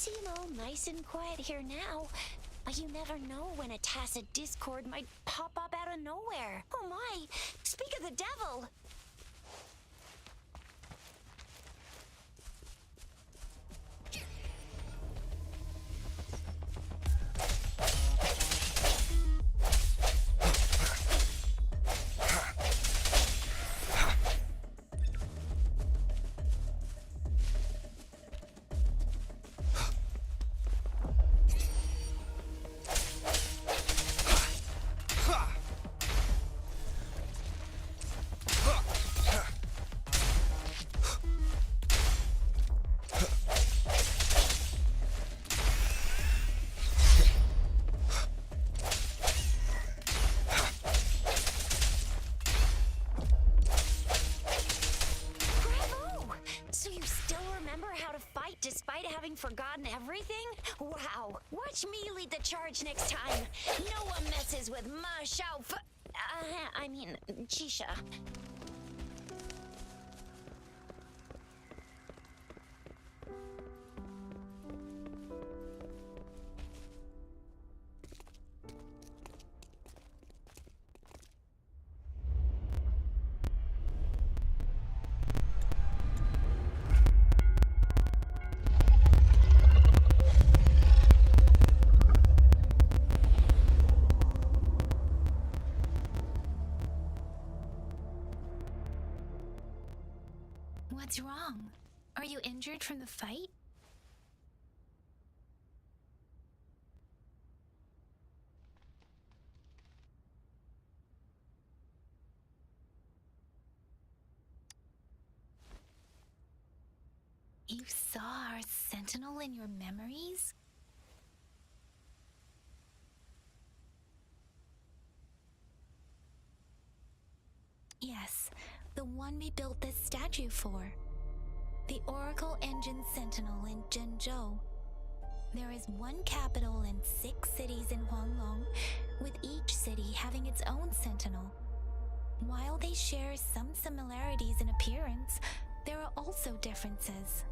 seem all nice and quiet here now, but you never know when a tacit discord might pop up out of nowhere. Oh my! Speak of the devil! Despite having forgotten everything? Wow. Watch me lead the charge next time. No one messes with my Chisha. What's wrong? Are you injured from the fight? You saw our sentinel in your memories? Yes, the one we built this statue for. The Oracle Engine Sentinel in Zhenzhou. There is one capital and 6 cities in Huanglong, with each city having its own sentinel. While they share some similarities in appearance, there are also differences.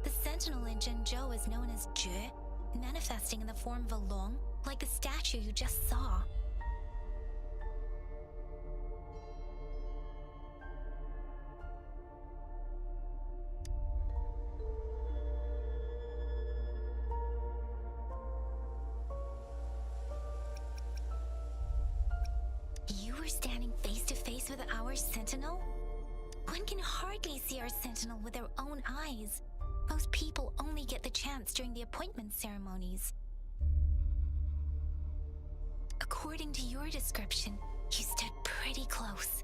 The sentinel in Zhenzhou is known as Jue, manifesting in the form of a long, like the statue you just saw. You were standing face to face with our sentinel? One can hardly see our sentinel with their own eyes. Most people only get the chance during the appointment ceremonies. According to your description, you stood pretty close.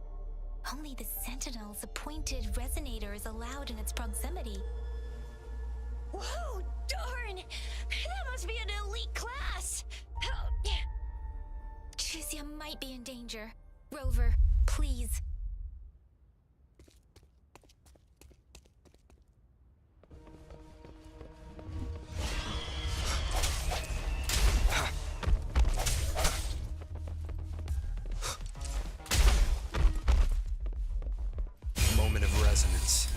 Only the sentinel's appointed resonator is allowed in its proximity. Whoa, darn! That must be an elite class! Chizia might be in danger. Rover, please. Moment of resonance.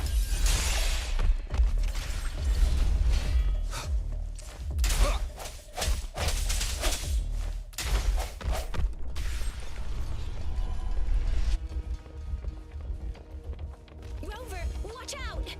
Rover, watch out!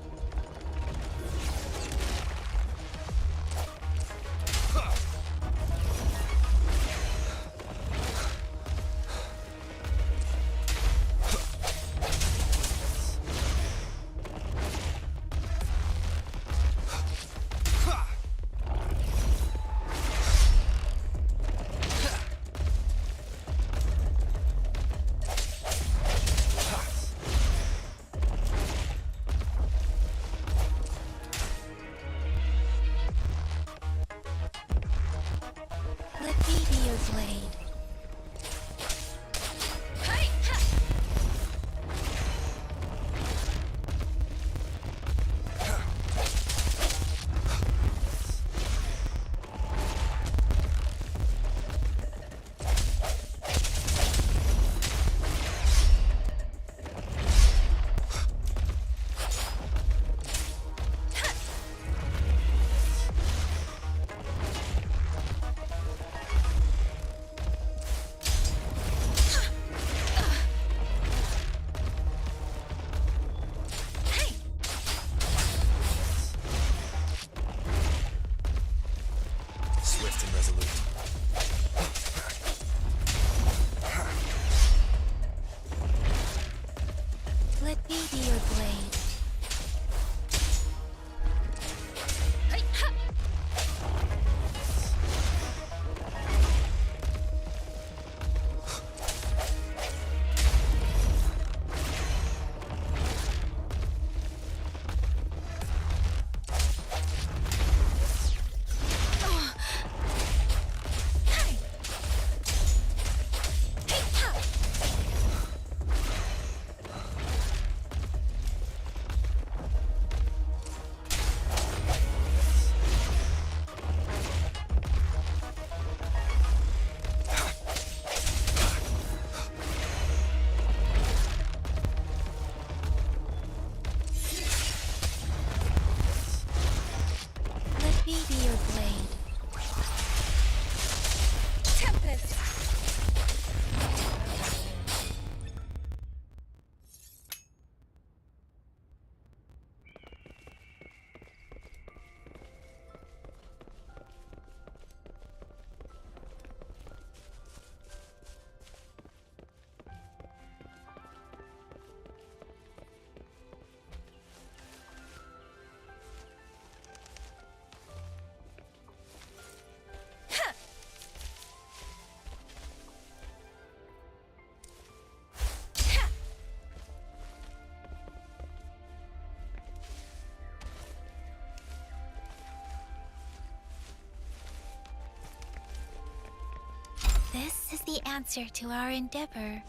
This is the answer to our endeavor.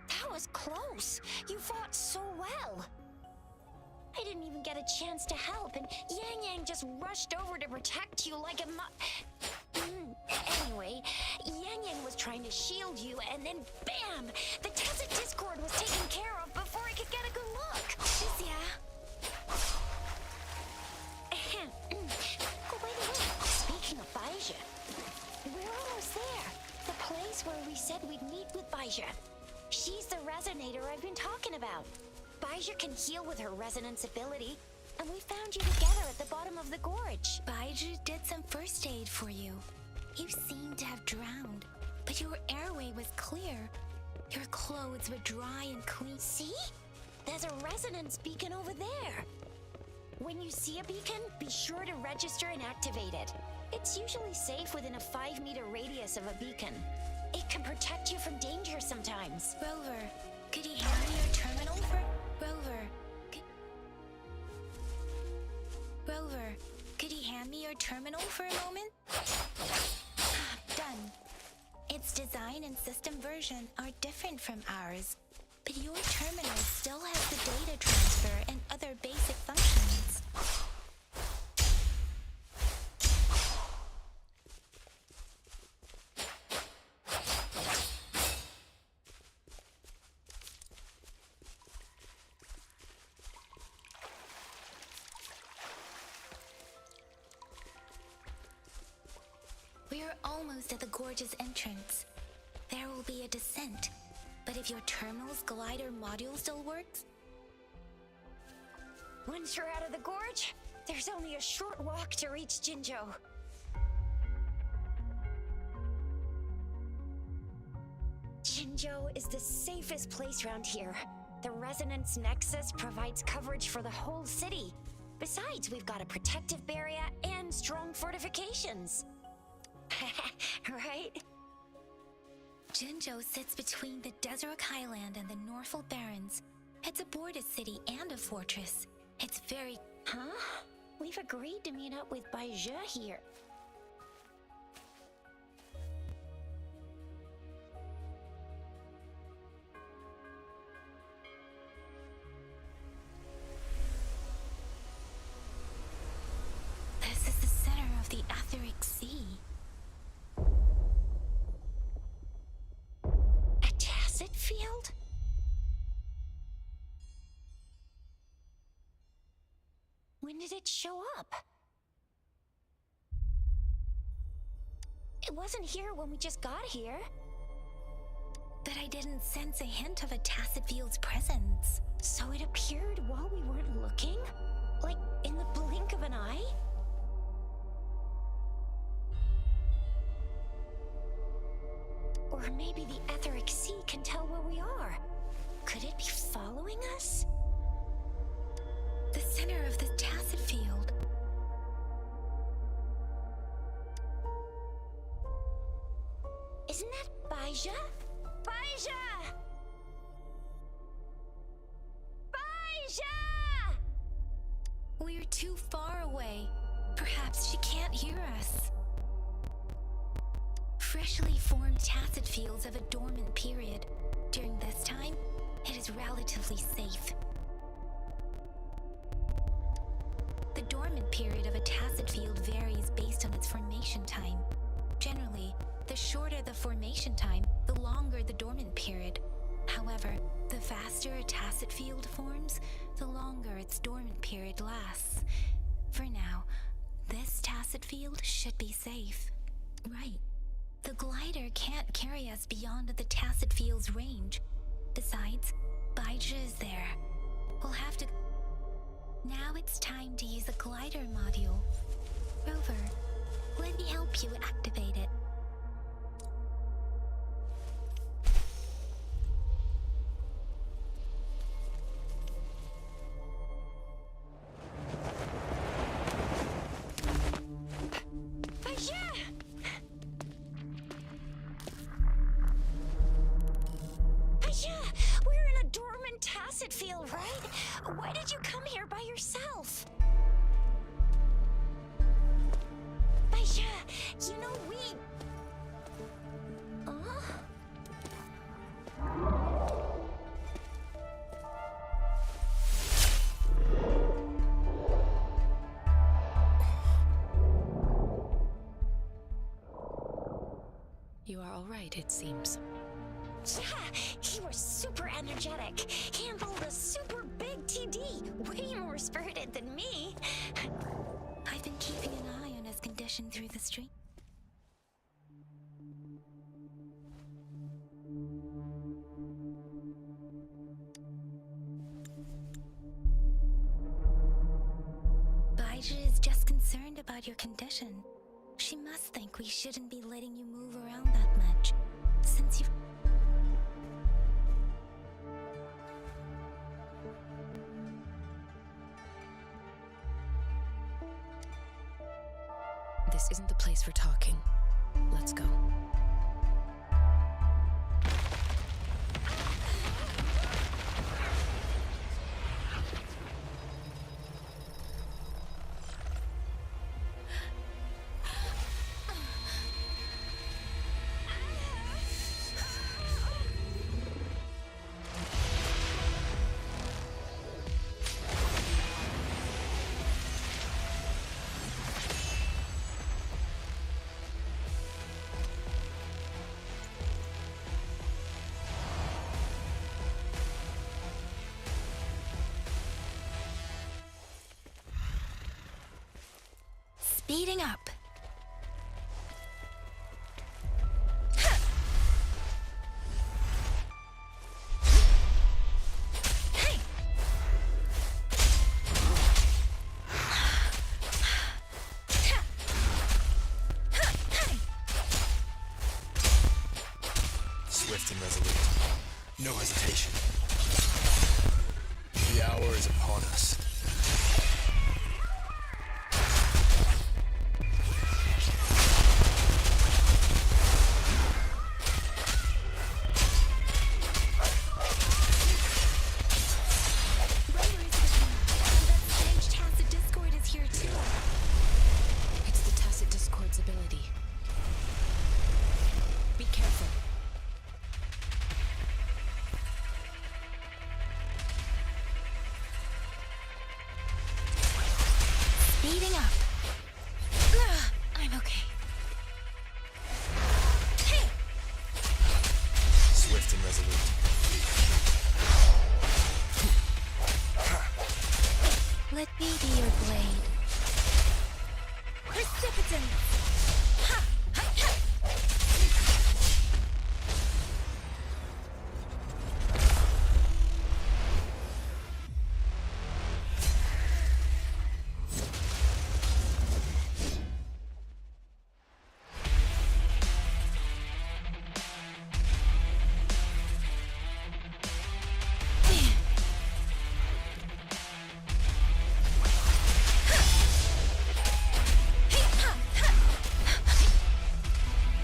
That was close. You fought so well. I didn't even get a chance to help, and Yang Yang just rushed over to protect you like a Anyway, Yang Yang was trying to shield you, and then BAM! The Tacit Discord was taken care of before I could get a good look. Shizia. Oh, by the way, speaking of Baija, we're almost there. The place where we said we'd meet with Baija. She's the resonator I've been talking about. Baija can heal with her resonance ability, and we found you together at the bottom of the gorge. Baiju did some first aid for you. You seemed to have drowned, but your airway was clear. Your clothes were dry and clean. See? There's a resonance beacon over there. When you see a beacon, be sure to register and activate it. It's usually safe within a 5-meter radius of a beacon. It can protect you from danger sometimes. Rover, could you hand me your terminal for... Rover, could you hand me your terminal for a moment? Done. Its design and system version are different from ours, but your terminal still has the data transfer and other basic functions. We are almost at the gorge's entrance. There will be a descent, but if your terminal's glider module still works... Once you're out of the gorge, there's only a short walk to reach Jinzhou. Jinzhou is the safest place around here. The Resonance Nexus provides coverage for the whole city. Besides, we've got a protective barrier and strong fortifications. Right? Jinzhou sits between the Desert Highland and the Norfolk Barrens. It's a border city and a fortress. It's very... Huh? We've agreed to meet up with Baija here. This is the center of the Etheric Sea. A tacit field? When did it show up? It wasn't here when we just got here. But I didn't sense a hint of a tacit field's presence. So it appeared while we weren't looking? Like in the blink of an eye? Or maybe the Etheric Sea can tell where we are. Could it be following us? The center of the tacit field. Isn't that Baija? Baija! Baija! We're too far away. Perhaps she can't hear us. Freshly formed tacit fields have a dormant period. During this time, it is relatively safe. The dormant period of a tacit field varies based on its formation time. Generally, the shorter the formation time, the longer the dormant period. However, the faster a tacit field forms, the longer its dormant period lasts. For now, this tacit field should be safe. Right. The glider can't carry us beyond the tacit field's range. Besides, Baija is there. We'll have to... Now it's time to use the glider module. Rover, let me help you activate it. Baija! Tacit feel, right? Why did you come here by yourself? Baisha, you know we... You are all right, it seems. Yeah, he was super energetic. Handled a super big TD. Way more spirited than me. I've been keeping an eye on his condition through the stream. Baija is just concerned about your condition. She must think we shouldn't be letting you move around that much, since you've... This isn't the place for talking. Let's go. Speeding up. Swift and resolute. No hesitation. The hour is upon us. Speeding up. I'm okay. Hey! Swift and resolute. Let me be your blade. Precipitant! Ha! Ha! Ha!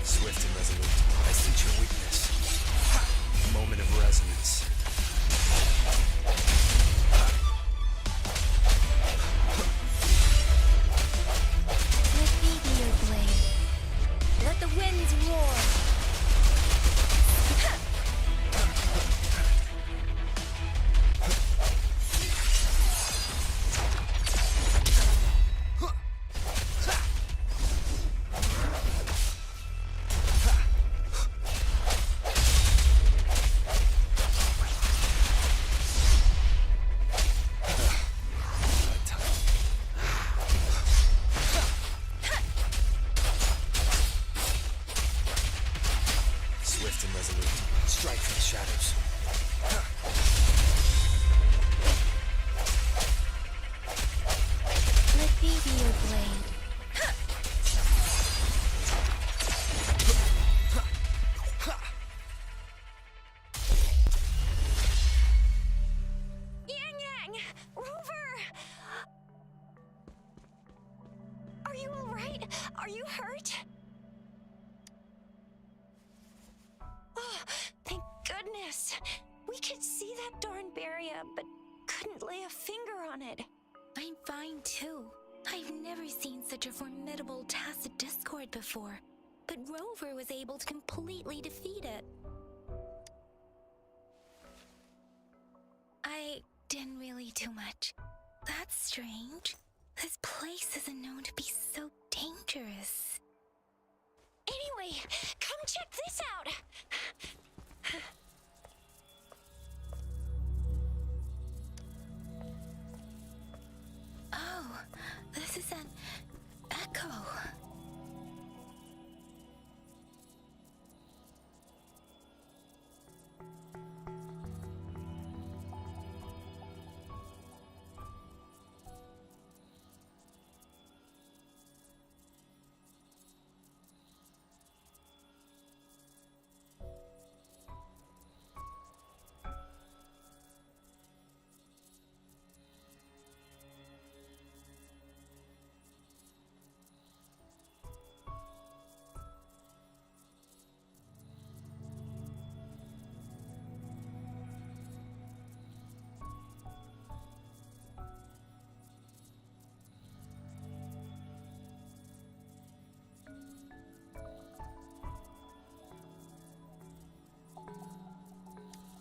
Swift and resolute. I sense your weakness. Moment of resonance. Let me be your blade. Let the winds roar. Swift and resolute. Strike from the shadows. Let me be your blade. Yang Yang! Rover! Are you alright? Are you hurt? Oh, thank goodness. We could see that darn barrier, but couldn't lay a finger on it. I'm fine too. I've never seen such a formidable tacit discord before, but Rover was able to completely defeat it. I didn't really do much. That's strange. This place isn't known to be so dangerous. Anyway, come check this out. Oh, this is an echo.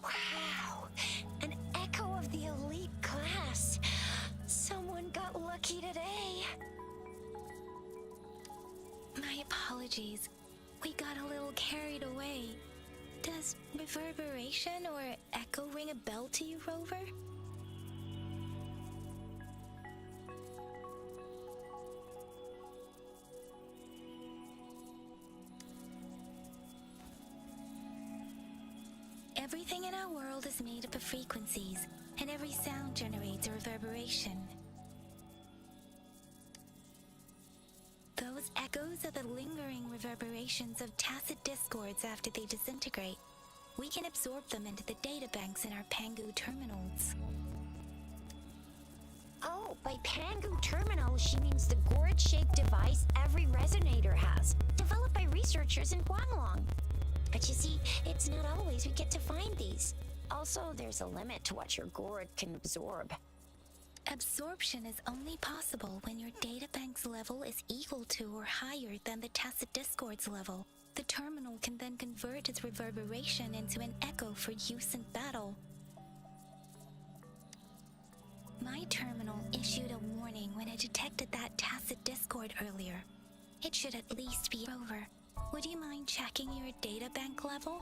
Wow, an echo of the elite class. Someone got lucky today. My apologies. We got a little carried away. Does reverberation or echo ring a bell to you, Rover? Everything in our world is made up of frequencies, and every sound generates a reverberation. Those echoes are the lingering reverberations of tacit discords after they disintegrate. We can absorb them into the databanks in our Pangu terminals. Oh, by Pangu Terminal, she means the gourd-shaped device every resonator has, developed by researchers in Huanglong. But you see, it's not always we get to find these. Also, there's a limit to what your gourd can absorb. Absorption is only possible when your databank's level is equal to or higher than the tacit discord's level. The terminal can then convert its reverberation into an echo for use in battle. My terminal issued a warning when it detected that tacit discord earlier. It should at least be over. Would you mind checking your databank level?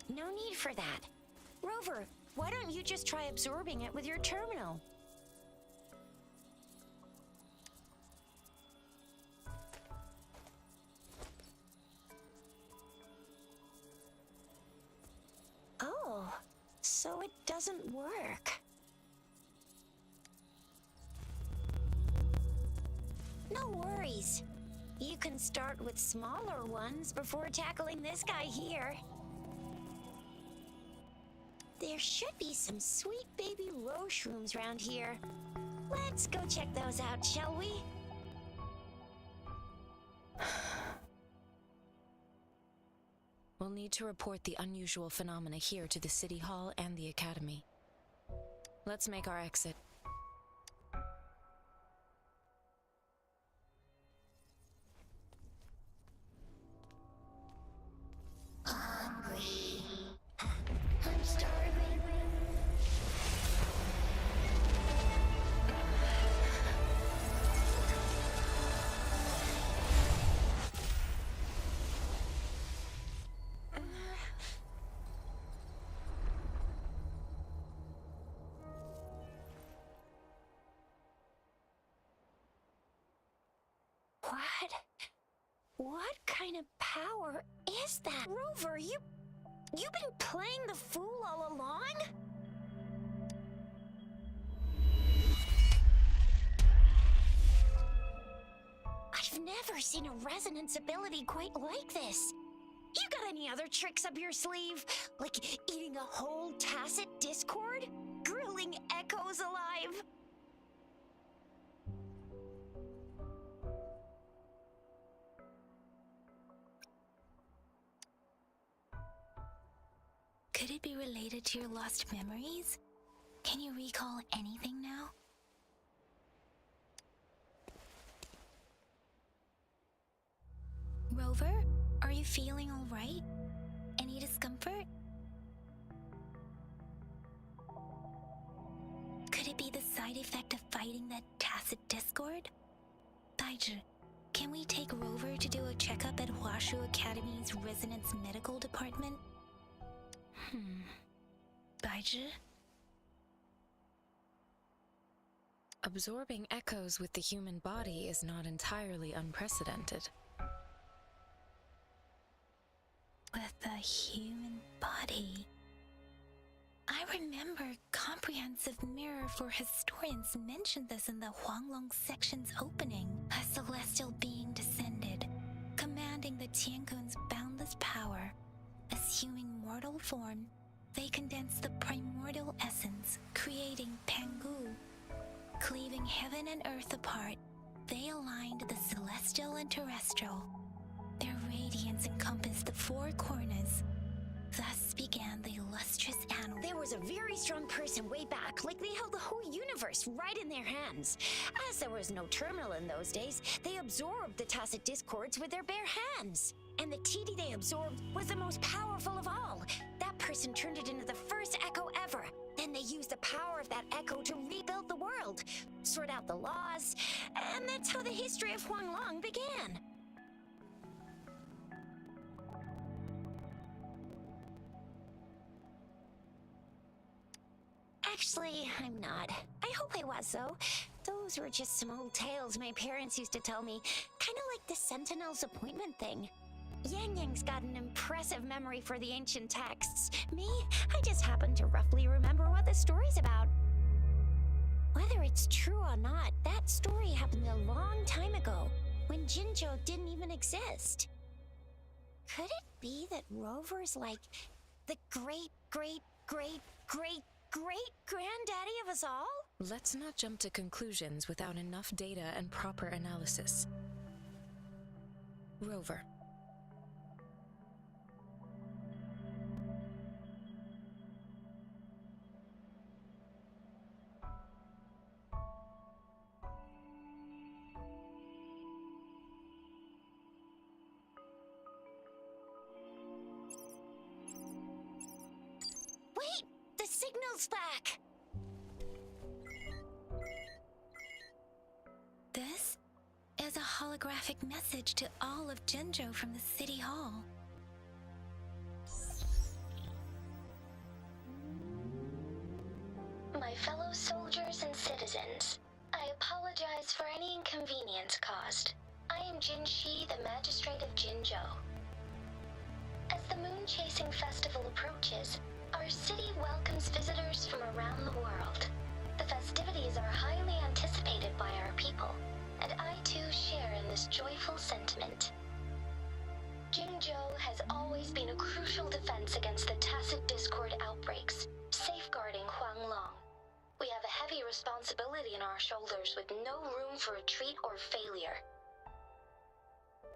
No need for that. Rover, why don't you just try absorbing it with your terminal? Oh, so it doesn't work. No worries. You can start with smaller ones before tackling this guy here. There should be some sweet baby roche rooms around here. Let's go check those out, shall we? We'll need to report the unusual phenomena here to the City Hall and the Academy. Let's make our exit. Hungry. I'm starving. What kind of power is that? Rover, you've been playing the fool all along? I've never seen a resonance ability quite like this. You got any other tricks up your sleeve? Like eating a whole tacit discord? Grilling echoes alive? Could it be related to your lost memories? Can you recall anything now? Rover, are you feeling all right? Any discomfort? Could it be the side effect of fighting that tacit discord? Baiju, can we take Rover to do a checkup at Hwashu Academy's Resonance Medical Department? Baiju? Absorbing echoes with the human body is not entirely unprecedented. With the human body. I remember Comprehensive Mirror for Historians mentioned this in the Huanglong section's opening. A celestial being descended, commanding the Tiankun's boundless power. Assuming mortal form, they condensed the primordial essence, creating Pangu. Cleaving heaven and earth apart, they aligned the celestial and terrestrial. Their radiance encompassed the four corners. Thus began the illustrious annals. There was a very strong person way back, like they held the whole universe right in their hands. As there was no terminal in those days, they absorbed the tacit discords with their bare hands. And the TD they absorbed was the most powerful of all. That person turned it into the first echo ever. Then they used the power of that echo to rebuild the world, sort out the laws, and that's how the history of Huanglong began. Actually, I'm not. I hope I was, though. Those were just some old tales my parents used to tell me, kind of like the Sentinel's appointment thing. Yang Yang's got an impressive memory for the ancient texts. Me, I just happen to roughly remember what the story's about. Whether it's true or not, that story happened a long time ago, when Jinzhou didn't even exist. Could it be that Rover's like the great granddaddy of us all? Let's not jump to conclusions without enough data and proper analysis. Rover. Wait! The signal's back! This is a holographic message to all of Jinzhou from the City Hall. My fellow soldiers and citizens, I apologize for any inconvenience caused. I am Jin Shi, the Magistrate of Jinzhou. As the Moon-Chasing Festival approaches, our city welcomes visitors from around the world. The festivities are highly anticipated by our people, and I too share in this joyful sentiment. Jinzhou has always been a crucial defense against the tacit discord outbreaks, safeguarding Huanglong. We have a heavy responsibility on our shoulders with no room for retreat or failure.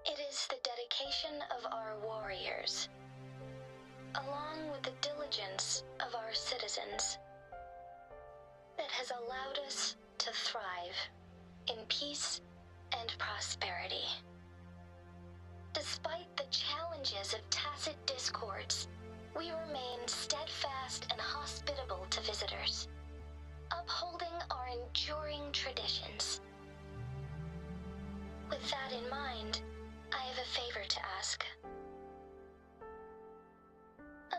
It is the dedication of our warriors, along with the diligence of our citizens, that has allowed us to thrive in peace and prosperity. Despite the challenges of tacit discords, we remain steadfast and hospitable to visitors, upholding our enduring traditions. With that in mind, I have a favor to ask.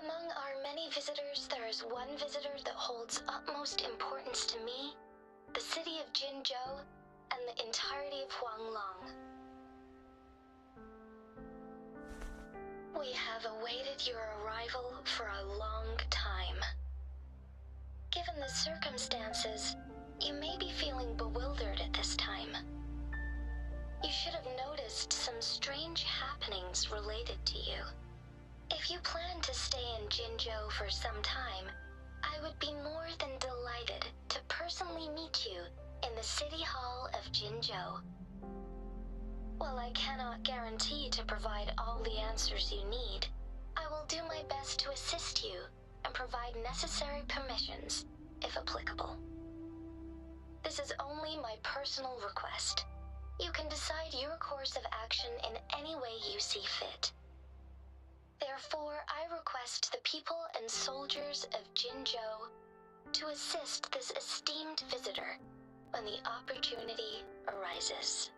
Among our many visitors, there is one visitor that holds utmost importance to me, the city of Jinzhou, and the entirety of Huanglong. We have awaited your arrival for a long time. Given the circumstances, you may be feeling bewildered at this time. You should have noticed some strange happenings related to you. If you plan to stay in Jinzhou for some time, I would be more than delighted to personally meet you in the City Hall of Jinzhou. While I cannot guarantee to provide all the answers you need, I will do my best to assist you and provide necessary permissions, if applicable. This is only my personal request. You can decide your course of action in any way you see fit. Therefore, I request the people and soldiers of Jinzhou to assist this esteemed visitor when the opportunity arises.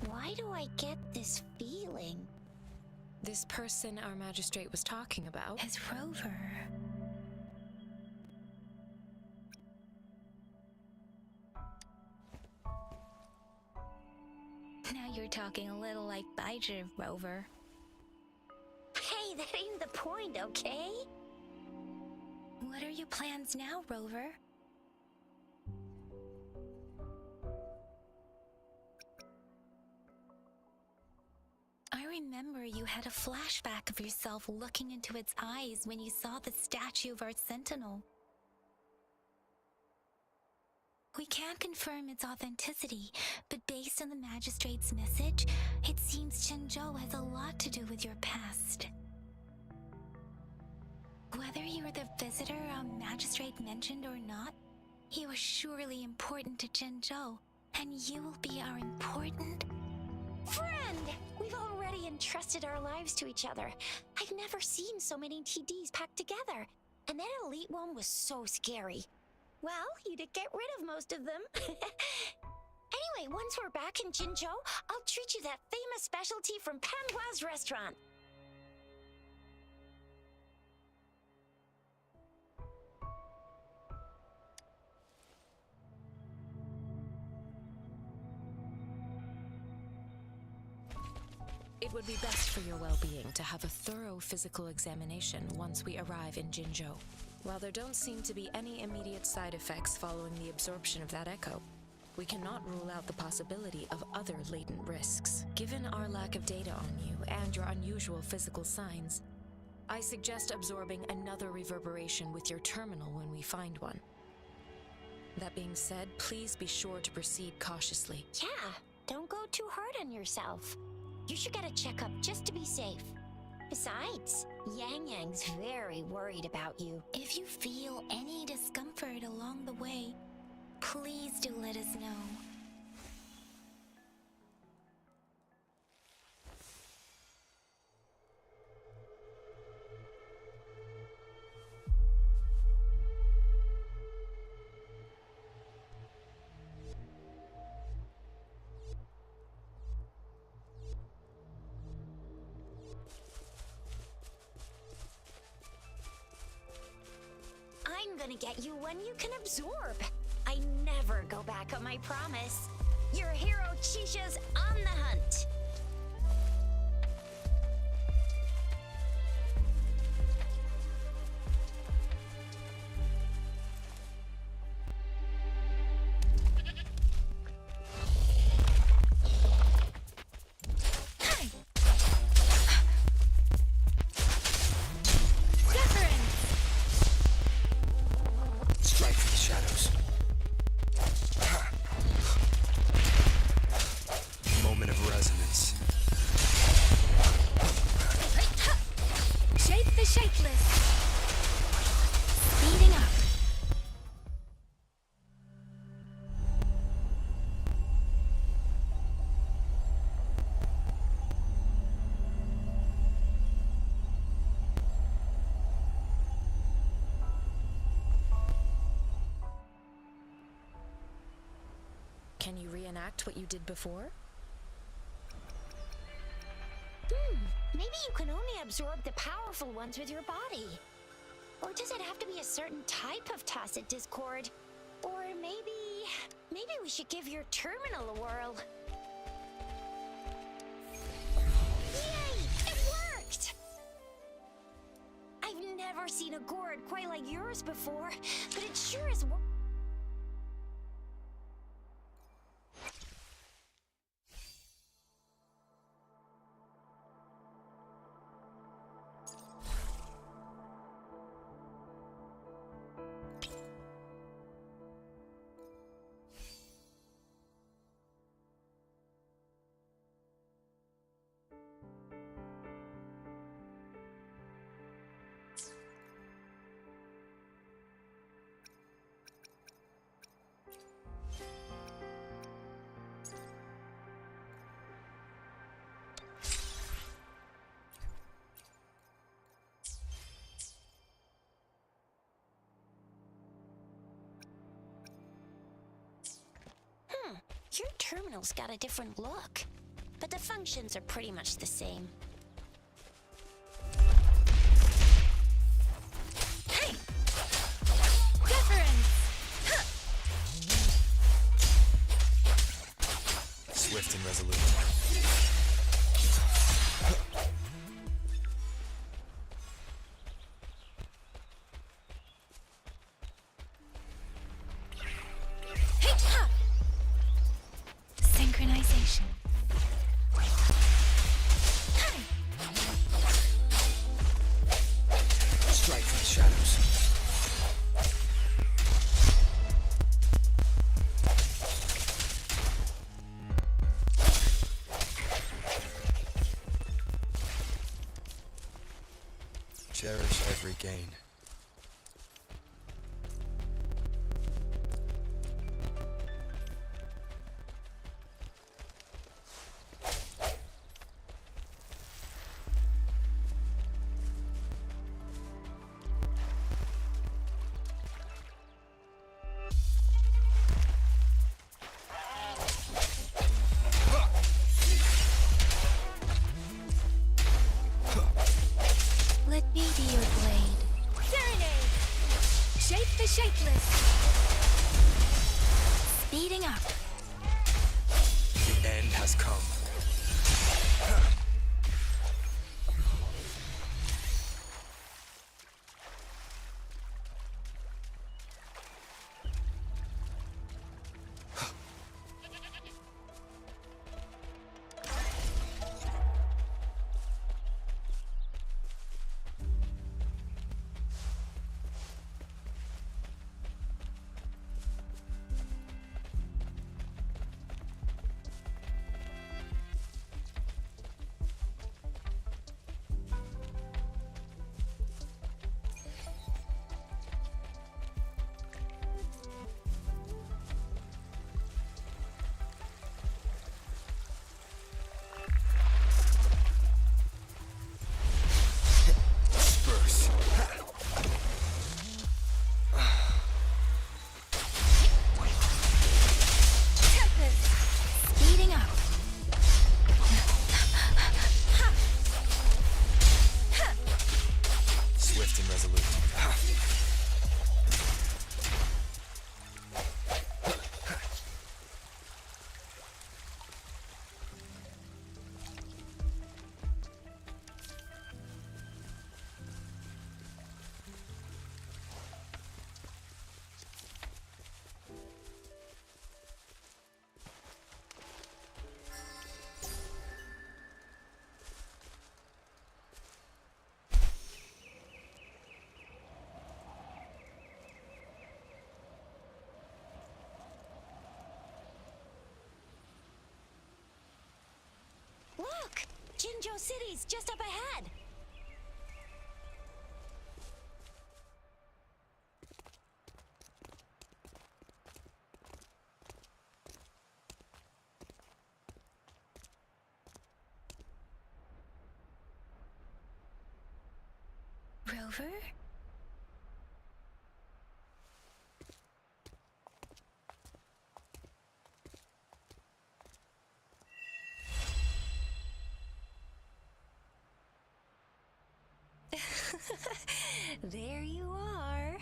Why do I get this feeling? This person our magistrate was talking about As Rover. Now you're talking a little like Baizhi, Rover. Hey, that ain't the point, okay? What are your plans now, Rover? I remember you had a flashback of yourself looking into its eyes when you saw the statue of our sentinel. We can't confirm its authenticity, but based on the magistrate's message, it seems Jinzhou has a lot to do with your past. Whether you were the visitor our magistrate mentioned or not, you are surely important to Jinzhou, and you will be our important Friend! We've already entrusted our lives to each other. I've never seen so many TDs packed together. And that elite one was so scary. Well, you did get rid of most of them. Anyway, once we're back in Jinzhou, I'll treat you that famous specialty from Panhua's restaurant. It would be best for your well-being to have a thorough physical examination once we arrive in Jinzhou. While there don't seem to be any immediate side effects following the absorption of that echo, we cannot rule out the possibility of other latent risks. Given our lack of data on you and your unusual physical signs, I suggest absorbing another reverberation with your terminal when we find one. That being said, please be sure to proceed cautiously. Yeah, don't go too hard on yourself. You should get a checkup just to be safe. Besides, Yang Yang's very worried about you. If you feel any discomfort along the way, please do let us know. I'm gonna get you one you can absorb. I never go back on my promise. Your hero Chisha's on the hunt. Strike for the shadows. Moment of resonance. Shape the shapeless. Speeding up. Can you reenact what you did before? Maybe you can only absorb the powerful ones with your body. Or does it have to be a certain type of tacit discord? Or maybe we should give your terminal a whirl. Yay! It worked! I've never seen a gourd quite like yours before, but it sure is. terminal's got a different look, but the functions are pretty much the same. Hey! Deference! Swift and resolute. Synchronization. Strike from the shadows. Cherish every gain. Let me be your blade. Serenade! Shape the shapeless! Speeding up. The end has come. Spurs. Tempest! Speeding up. Swift and resolute. Look! Jinzhou City's just up ahead! Rover? There you are.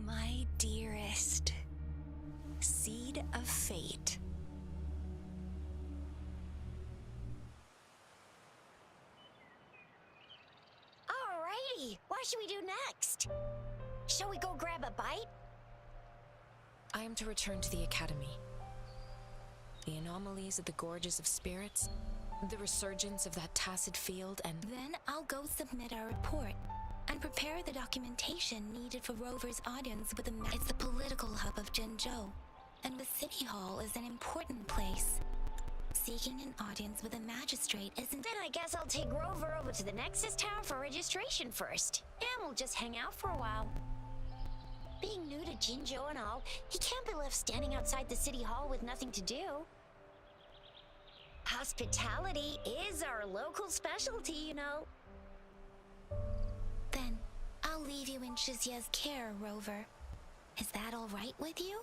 My dearest. Seed of fate. Alrighty, what should we do next? Shall we go grab a bite? I am to return to the academy. The anomalies of the gorges of spirits, the resurgence of that tacit field, and Then I'll go submit our report and prepare the documentation needed for Rover's audience with It's the political hub of Jinzhou, and the city hall is an important place. Seeking an audience with a magistrate isn't... Then I guess I'll take Rover over to the Nexus Tower for registration first, and we'll just hang out for a while. Being new to Jinzhou and all, he can't be left standing outside the city hall with nothing to do. Hospitality is our local specialty, you know. Then I'll leave you in Shizia's care, Rover. Is that all right with you?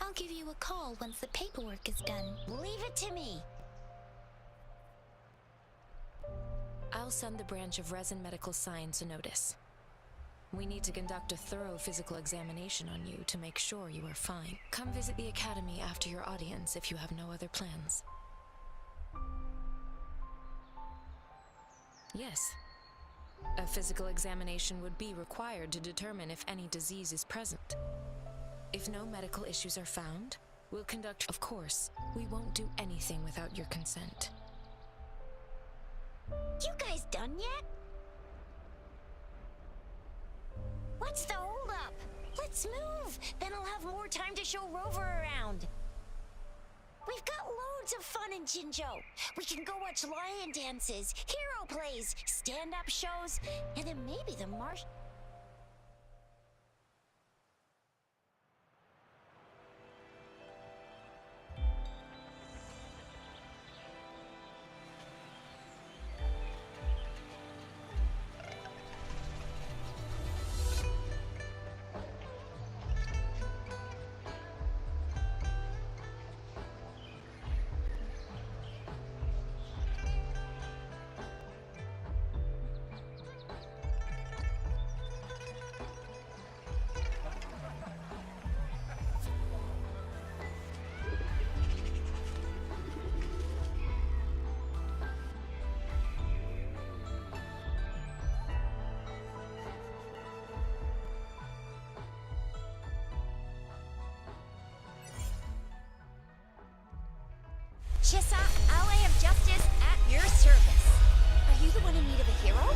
I'll give you a call once the paperwork is done. Leave it to me. I'll send the branch of Resin Medical Science a notice. We need to conduct a thorough physical examination on you to make sure you are fine. Come visit the academy after your audience if you have no other plans. Yes. A physical examination would be required to determine if any disease is present. If no medical issues are found, we'll conduct... Of course, we won't do anything without your consent. You guys done yet? What's the holdup? Let's move! Then I'll have more time to show Rover around. We've got loads of fun in Jinzhou. We can go watch lion dances, hero plays, stand-up shows, and then maybe the marsh... Chissa, ally of justice at your service. Are you the one in need of a hero?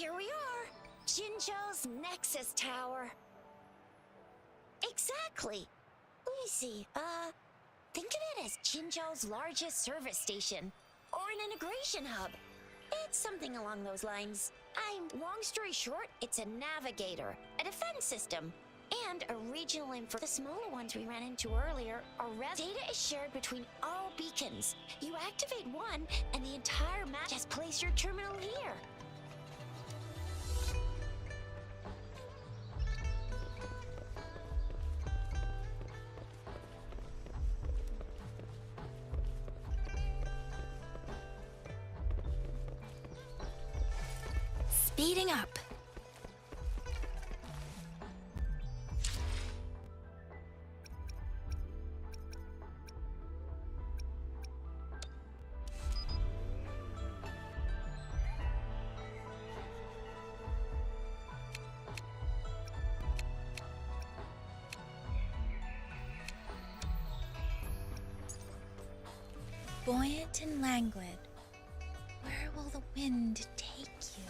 Here we are, Jinzhou's Nexus Tower. Exactly. Let me see, think of it as Jinzhou's largest service station, or an integration hub. It's something along those lines. Long story short, it's a navigator, a defense system, and a regional info. The smaller ones we ran into earlier are data is shared between all beacons. You activate one, and the entire map just place your terminal here. Speeding up. Buoyant and languid, where will the wind take you?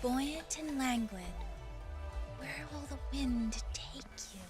Buoyant and languid, where will the wind take you?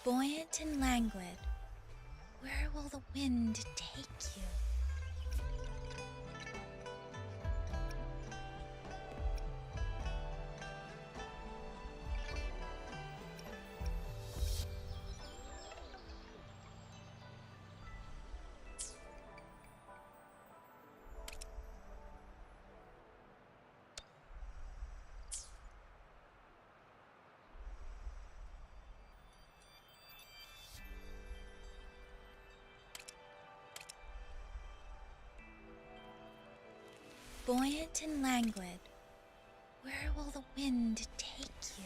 Buoyant and languid, where will the wind take you? Buoyant and languid, where will the wind take you?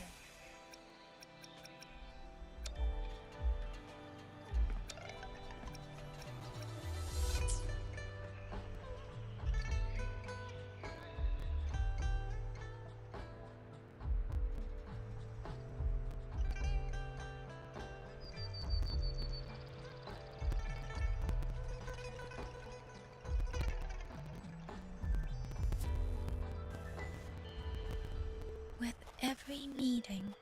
With every meeting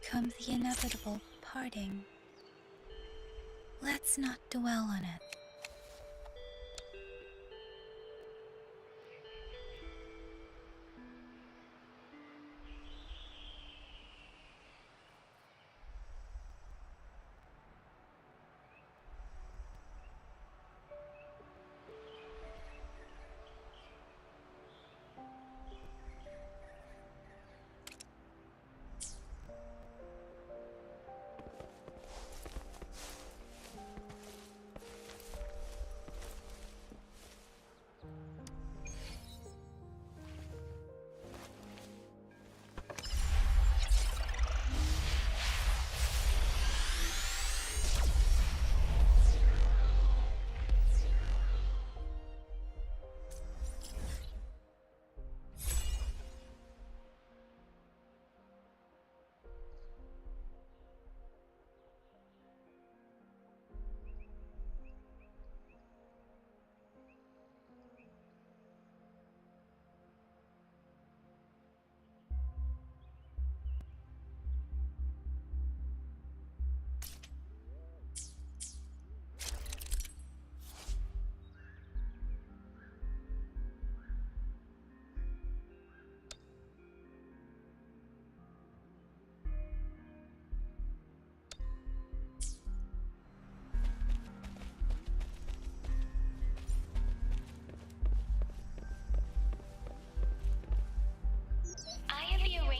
comes the inevitable parting. Let's not dwell on it.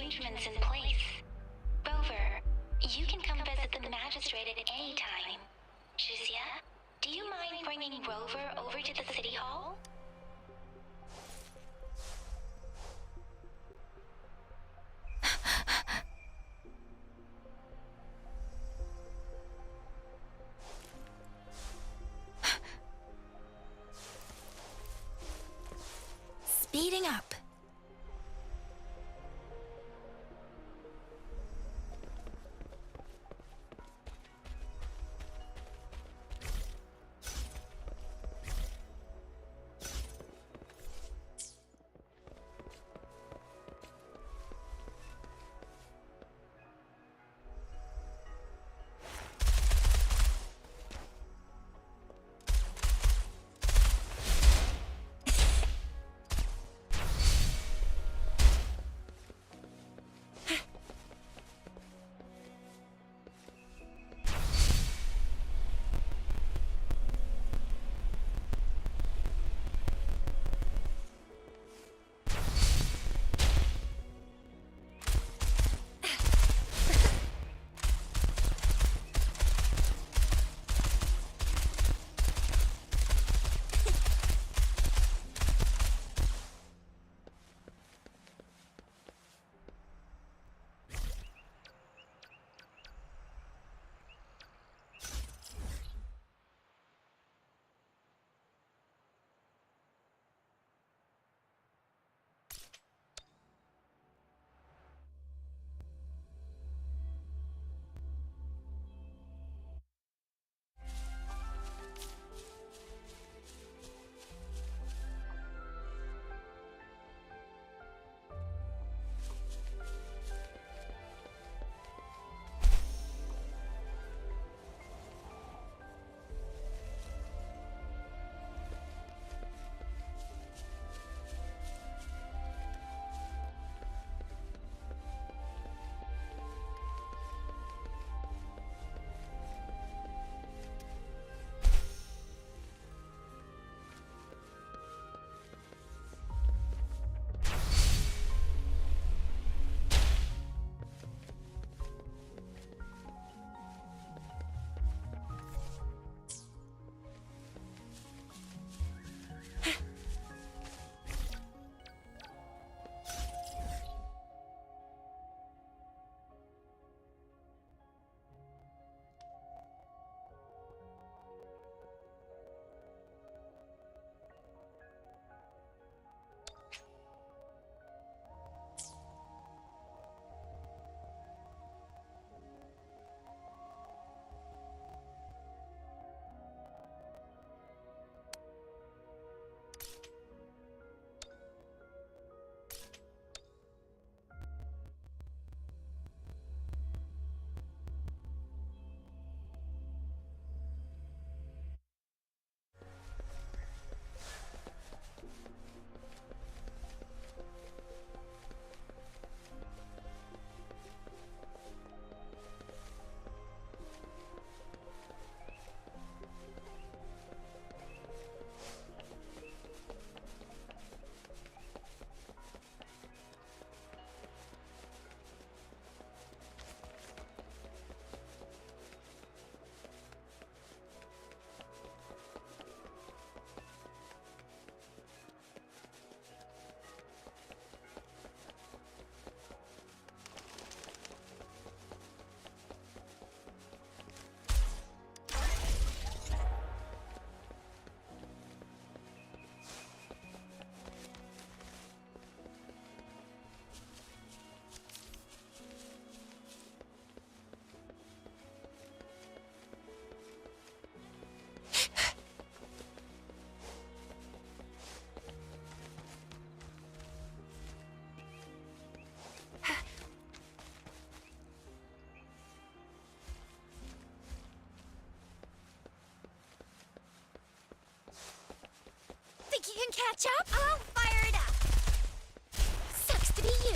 arrangements in place. Rover, you can come visit the magistrate at any time. Shuzia, do you mind bringing Rover over to the city hall? think you can catch up? I'll fire it up. Sucks to be you.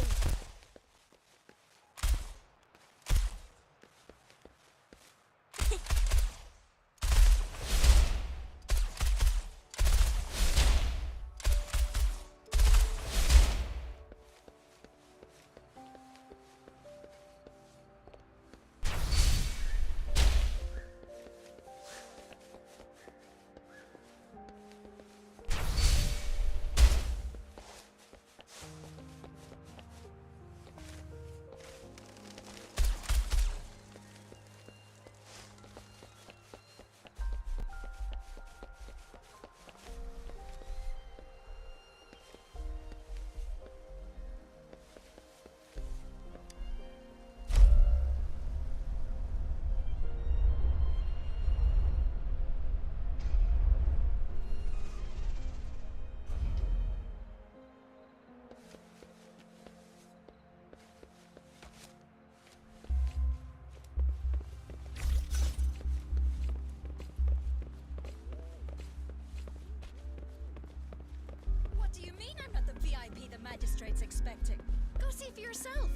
Magistrate's expecting. Go see for yourself.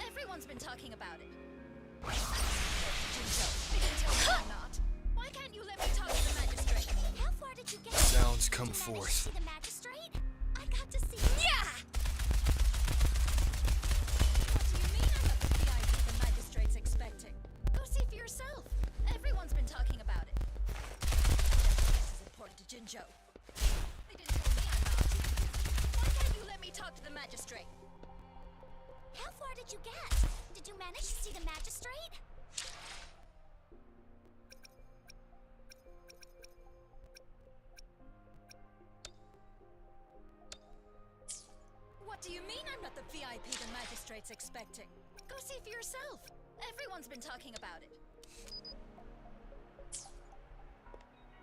Everyone's been talking about it. Jinjo, I didn't tell you I'm not. Why can't you let me talk to the magistrate? How far did you get? Sounds come Did you manage to forth. see the magistrate? I got to see. Yeah! What do you mean I'm not the VIP the magistrate's expecting? Go see for yourself. Everyone's been talking about it. This is important to Jinjo. They didn't tell me I'm not. Why can't you let me talk to the magistrate? How far did you get? Did you manage to see the magistrate? What do you mean I'm not the VIP the magistrate's expecting? Go see for yourself. Everyone's been talking about it.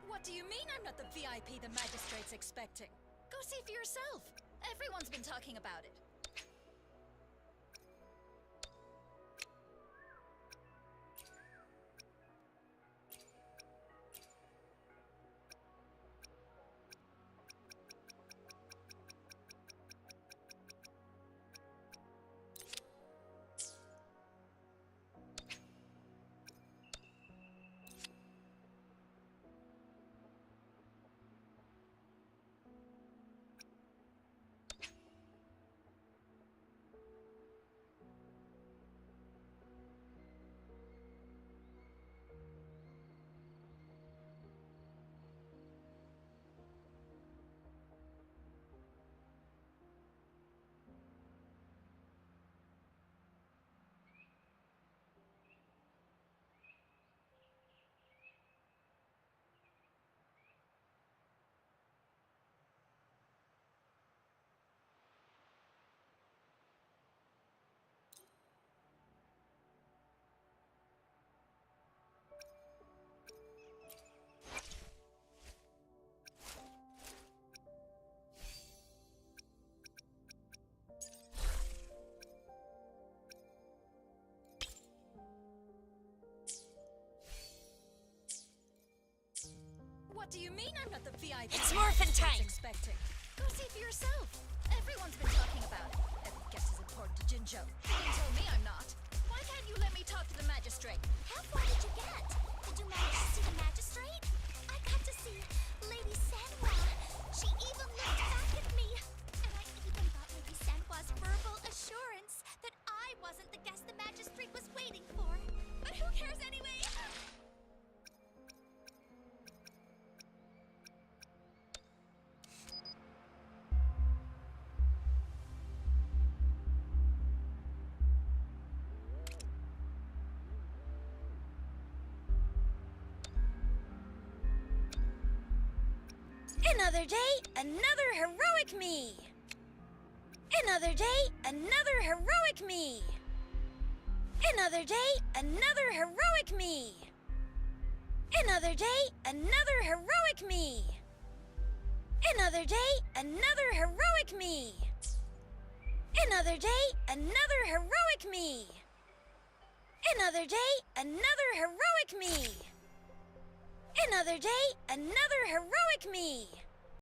What do you mean I'm not the VIP the magistrate's expecting? Go see for yourself. Everyone's been talking about it. What do you mean I'm not the VIP? It's morphin' time. Expecting. Go see for yourself. Everyone's been talking about it. Every guess is important to Jinjo. They didn't tell me I'm not. Why can't you let me talk to the magistrate? How far did you get? Did you manage to see the magistrate? I got to see Lady Sanwa. She even looked back at me. And I even got Lady Sanwa's verbal assurance that I wasn't the guest the magistrate was waiting for. But who cares anyway? Another day, another heroic me. Another day, another heroic me. Another day, another heroic me. Another day, another heroic me. Another day, another heroic me. Another day, another heroic me. Another day, another heroic me. Another day, another heroic me.